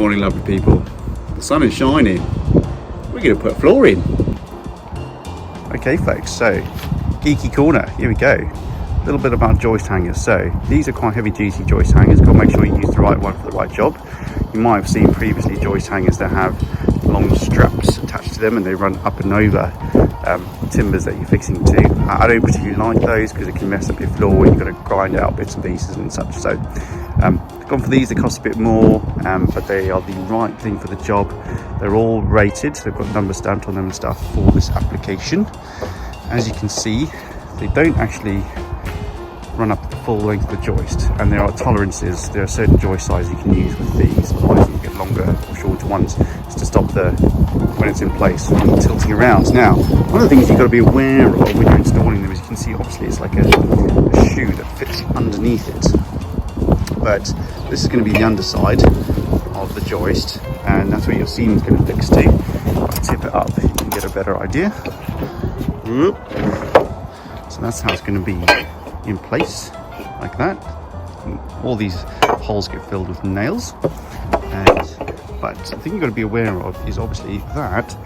morning, lovely people. The sun is shining. We're going to put a floor in. Okay folks, so geeky corner, here we go. A little bit about joist hangers. So these are quite heavy duty joist hangers. Got to make sure you use the right one for the right job. You might have seen previously joist hangers that have long straps attached to them and they run up and over timbers that you're fixing to. I don't particularly like those because it can mess up your floor. You've got to grind out bits and pieces and such. So gone for these. They cost a bit more, but they are the right thing for the job. They're all rated, so they've got numbers stamped on them and stuff for this application. As you can see, they don't actually run up the full length of the joist, and there are tolerances. There are certain joist sizes you can use with these, otherwise you get longer or shorter ones, just to stop when it's in place from tilting around. Now, one of the things you've got to be aware of when you're installing them is you can see obviously it's like a shoe that fits underneath it, but this is going to be the underside of the joist, and that's where your seam is going to fix to. If I tip it up, you can get a better idea. So that's how it's going to be in place, like that. And all these holes get filled with nails, but the thing you've got to be aware of is obviously that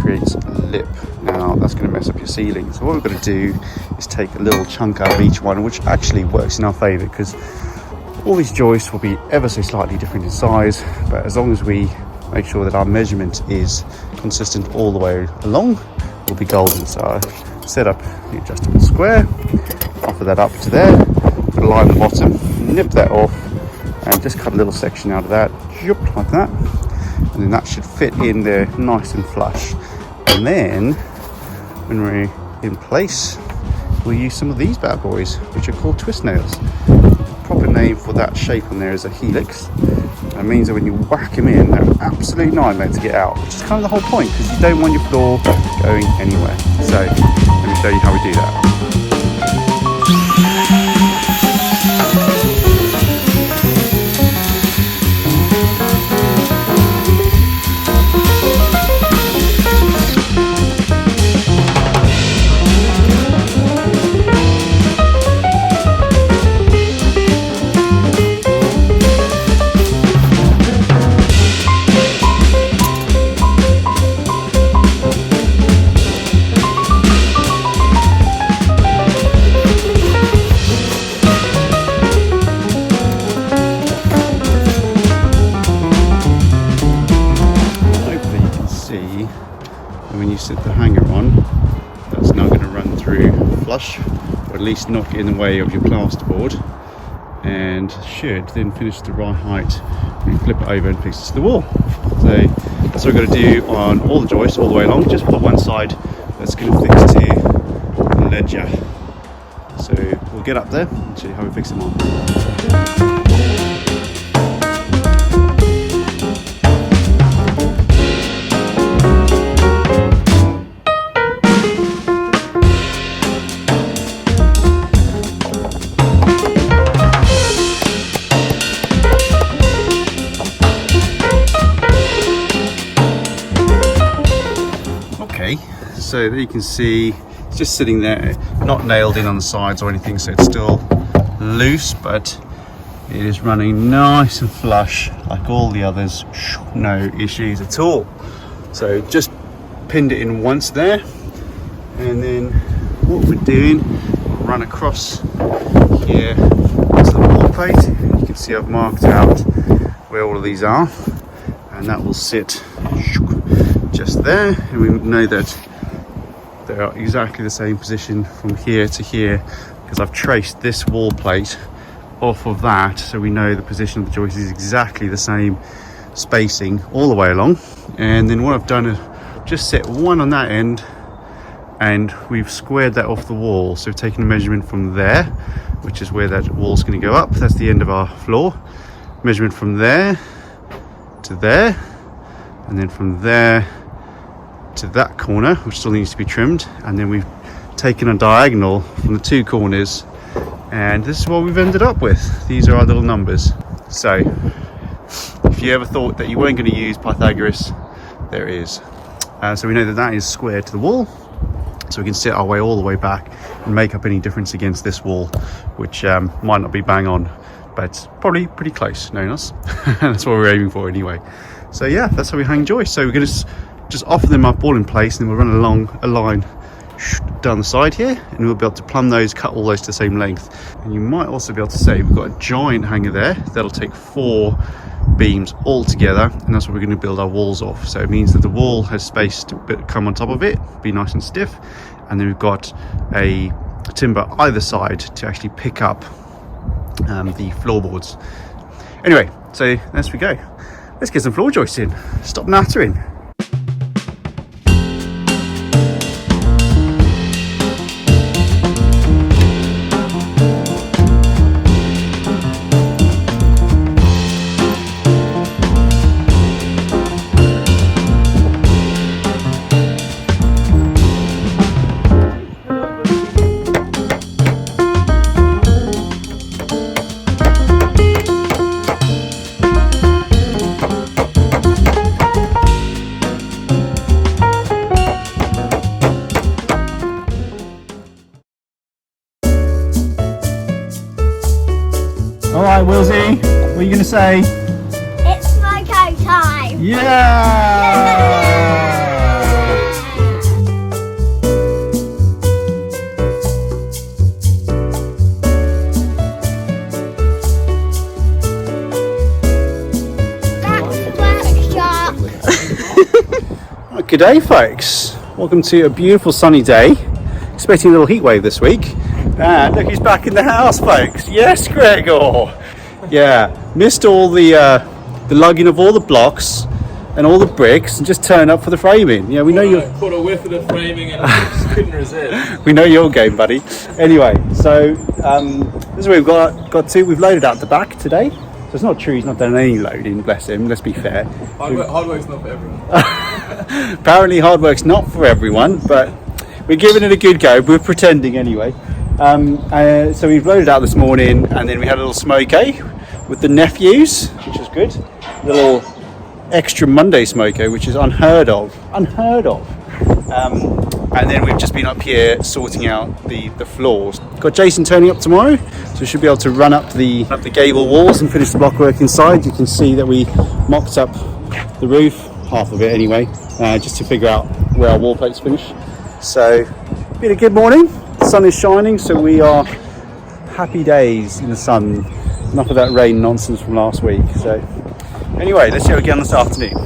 creates a lip. Now that's going to mess up your ceiling, so what we're going to do is take a little chunk out of each one, which actually works in our favour because all these joists will be ever so slightly different in size, but as long as we make sure that our measurement is consistent all the way along, we'll be golden. So I set up the adjustable square, offer that up to there, put a line at the bottom, nip that off, and just cut a little section out of that, like that, and then that should fit in there nice and flush. And then when we're in place, we'll use some of these bad boys, which are called twist nails. Proper name for that shape on there is a helix. That means that when you whack them in, they're an absolute nightmare to get out, which is kind of the whole point, because you don't want your floor going anywhere. So let me show you how we do that. When you sit the hanger on, that's now going to run through flush, or at least not in the way of your plasterboard, and should then finish the right height when you flip it over and fix it to the wall. So that's what we're going to do on all the joists all the way along, just for one side that's going to fix to the ledger. So we'll get up there and show you how we fix them on. So there you can see it's just sitting there, not nailed in on the sides or anything, so it's still loose, but it is running nice and flush like all the others. No issues at all. So just pinned it in once there, and then what we're doing, we'll run across here to the wall plate. You can see I've marked out where all of these are, and that will sit just there, and we know that they are exactly the same position from here to here because I've traced this wall plate off of that, so we know the position of the joist is exactly the same spacing all the way along. And then what I've done is just set one on that end, and we've squared that off the wall. So we've taken a measurement from there, which is where that wall's going to go up. That's the end of our floor. Measurement from there to there, and then from there to that corner, which still needs to be trimmed, and then we've taken a diagonal from the two corners, and this is what we've ended up with. These are our little numbers. So if you ever thought that you weren't going to use Pythagoras, there it is. So we know that that is squared to the wall, so we can sit our way all the way back and make up any difference against this wall, which might not be bang on, but probably pretty close, knowing us. That's what we're aiming for anyway. So yeah, that's how we hang joists. So we're going to just offer them up all in place, and then we'll run along a line down the side here, and we'll be able to plumb those, cut all those to the same length. And you might also be able to say we've got a giant hanger there that'll take 4 beams all together, and that's what we're going to build our walls off. So it means that the wall has space to come on top of it, be nice and stiff, and then we've got a timber either side to actually pick up the floorboards. Anyway, so as we go, let's get some floor joists in. Stop nattering. All right, Wilsey, what are you going to say? It's smoko time! Yeah! That's the workshop! Well, good day, folks. Welcome to a beautiful sunny day. Expecting a little heat wave this week. And look who's back in the house, folks. Yes, Gregor. Yeah, missed all the lugging of all the blocks and all the bricks, and just turn up for the framing. Yeah, we know you caught a whiff of the framing and just couldn't resist. We know your game, buddy. Anyway, so this is where we've got to. We've loaded out the back today. So it's not true. He's not done any loading. Bless him. Let's be fair. Hard work's not for everyone. Apparently, hard work's not for everyone, but we're giving it a good go. We're pretending anyway. So we've loaded out this morning, and then we had a little smoko with the nephews, which was good. A little extra Monday smoko, which is unheard of. And then we've just been up here sorting out the floors. Got Jason turning up tomorrow, so we should be able to run up the gable walls and finish the blockwork inside. You can see that we mocked up the roof, half of it anyway, just to figure out where our wall plates finish. So, been a good morning. The sun is shining, so we are happy days in the sun. Enough of that rain nonsense from last week. So, anyway, let's see how we get on this afternoon.